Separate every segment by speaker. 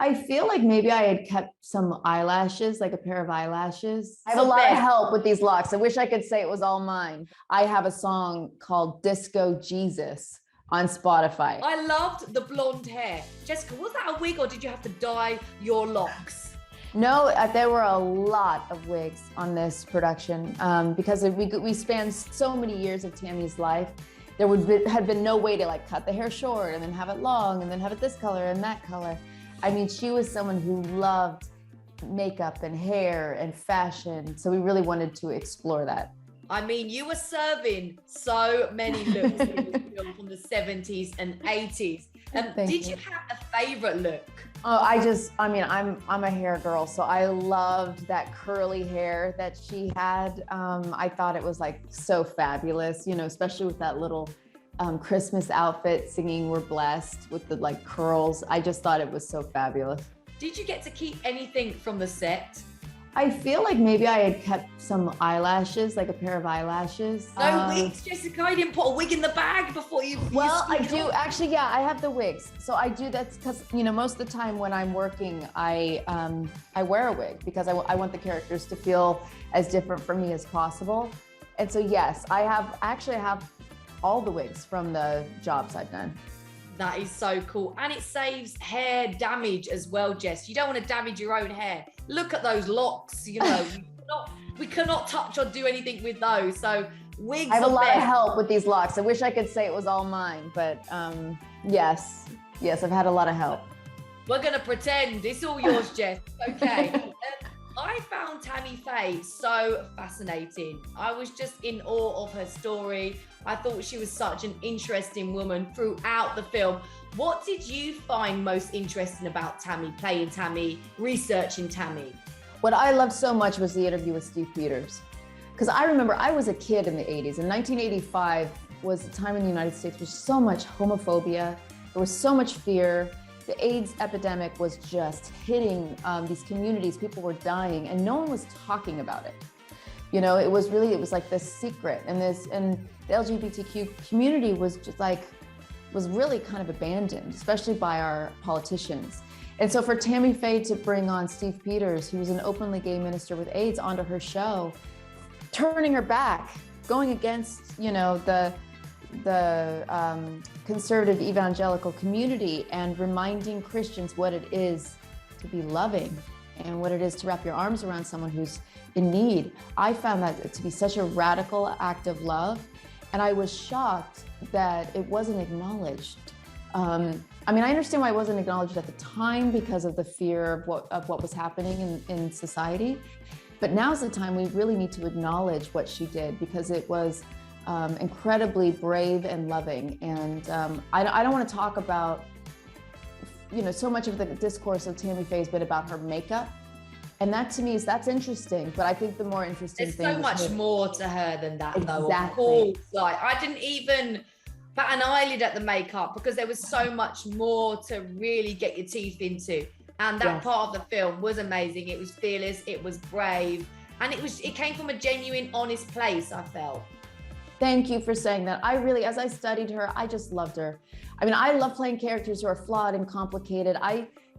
Speaker 1: I feel like maybe I had kept some eyelashes, like a pair of eyelashes. I have a
Speaker 2: So
Speaker 1: lot
Speaker 2: fair.
Speaker 1: of help with these locks. I wish I could say it was all mine. I have a song called Disco Jesus on Spotify.
Speaker 2: I loved the blonde hair. Jessica, was that a wig or did you have to dye your locks?
Speaker 1: No, there were a lot of wigs on this production because we spanned so many years of Tammy's life. There had been no way to like cut the hair short and then have it long and then have it this color and that color. I mean, she was someone who loved makeup and hair and fashion. So we really wanted to explore that.
Speaker 2: I mean, you were serving so many looks in this film from the 70s and 80s. Did you have a favorite look?
Speaker 1: Oh, I'm a hair girl, so I loved that curly hair that she had. I thought it was like so fabulous, you know, especially with that little Christmas outfit singing We're Blessed with the like curls. I just thought it was so fabulous.
Speaker 2: Did you get to keep anything from the set?
Speaker 1: I feel like maybe I had kept some eyelashes, like a pair of eyelashes.
Speaker 2: No wigs, Jessica. I didn't put a wig in the bag before you.
Speaker 1: Well, I do actually. Yeah, I have the wigs. So I do. That's because most of the time when I'm working, I wear a wig because I want the characters to feel as different from me as possible. And so yes, I have all the wigs from the jobs I've done.
Speaker 2: That is so cool. And it saves hair damage as well, Jess. You don't want to damage your own hair. Look at those locks, we cannot touch or do anything with those. So wigs.
Speaker 1: I have a lot of help with these locks. I wish I could say it was all mine, but yes, I've had a lot of help.
Speaker 2: We're going to pretend it's all yours, Jess. Okay. I found Tammy Faye so fascinating. I was just in awe of her story. I thought she was such an interesting woman throughout the film. What did you find most interesting about Tammy, playing Tammy, researching Tammy?
Speaker 1: What I loved so much was the interview with Steve Peters. Because I remember I was a kid in the 80s, and 1985 was a time in the United States with so much homophobia, there was so much fear. The AIDS epidemic was just hitting these communities. People were dying and no one was talking about it. You know, it was like this secret, and the LGBTQ community was really kind of abandoned, especially by our politicians. And so for Tammy Faye to bring on Steve Peters, who was an openly gay minister with AIDS, onto her show, turning her back, going against, the conservative evangelical community and reminding Christians what it is to be loving and what it is to wrap your arms around someone who's in need. I found that to be such a radical act of love, and I was shocked that it wasn't acknowledged. I understand why it wasn't acknowledged at the time because of the fear of what was happening in society, but now's the time we really need to acknowledge what she did, because it was incredibly brave and loving. And I don't want to talk about, so much of the discourse of Tammy Faye has been about her makeup. And that to me that's interesting. But I think the more interesting thing is
Speaker 2: so much more to her than that, though.
Speaker 1: Exactly.
Speaker 2: Of course. Like, I didn't even bat an eyelid at the makeup because there was so much more to really get your teeth into. And that part of the film was amazing. It was fearless, it was brave, and it came from a genuine, honest place, I felt.
Speaker 1: Thank you for saying that. As I studied her, I just loved her. I love playing characters who are flawed and complicated.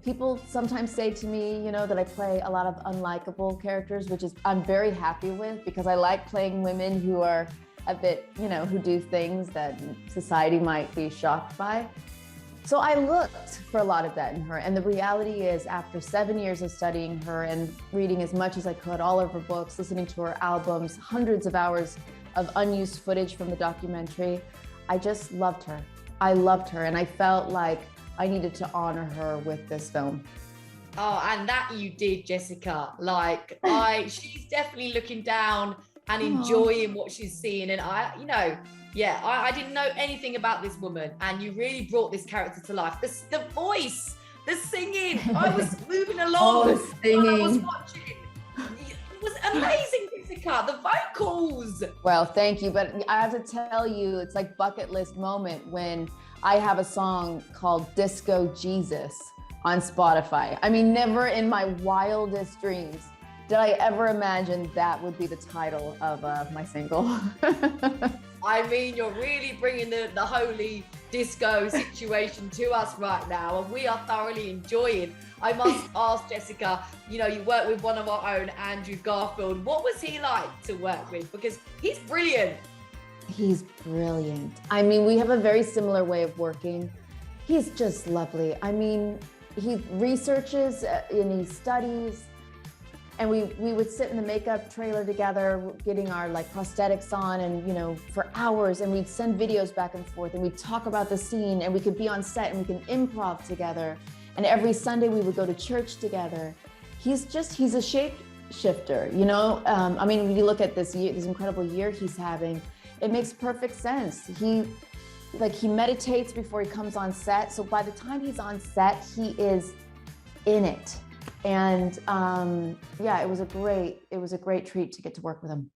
Speaker 1: People sometimes say to me, that I play a lot of unlikable characters, which is I'm very happy with, because I like playing women who are a bit, who do things that society might be shocked by. So I looked for a lot of that in her. And the reality is, after 7 years of studying her and reading as much as I could, all of her books, listening to her albums, hundreds of hours of unused footage from the documentary, I just loved her. I loved her, and I felt like I needed to honor her with this film.
Speaker 2: Oh, and that you did, Jessica. She's definitely looking down and enjoying what she's seeing. And I didn't know anything about this woman, and you really brought this character to life. The voice, the singing, I was moving along
Speaker 1: the singing.
Speaker 2: while I was watching. It was amazing, Jessica, the vocals.
Speaker 1: Well, thank you, but I have to tell you, it's like bucket list moment when I have a song called Disco Jesus on Spotify. Never in my wildest dreams did I ever imagine that would be the title of my single.
Speaker 2: You're really bringing the holy disco situation to us right now, and we are thoroughly enjoying. I must ask, Jessica, you work with one of our own, Andrew Garfield. What was he like to work with? Because he's brilliant.
Speaker 1: He's brilliant. I mean, we have a very similar way of working. He's just lovely. I mean, he researches and he studies, and we would sit in the makeup trailer together, getting our prosthetics on, and for hours, and we'd send videos back and forth, and we'd talk about the scene, and we could be on set and we can improv together. And every Sunday we would go to church together. He's a shapeshifter, I mean, when you look at this incredible year he's having, it makes perfect sense. He meditates before he comes on set. So by the time he's on set, he is in it. And yeah, it was a great treat to get to work with him.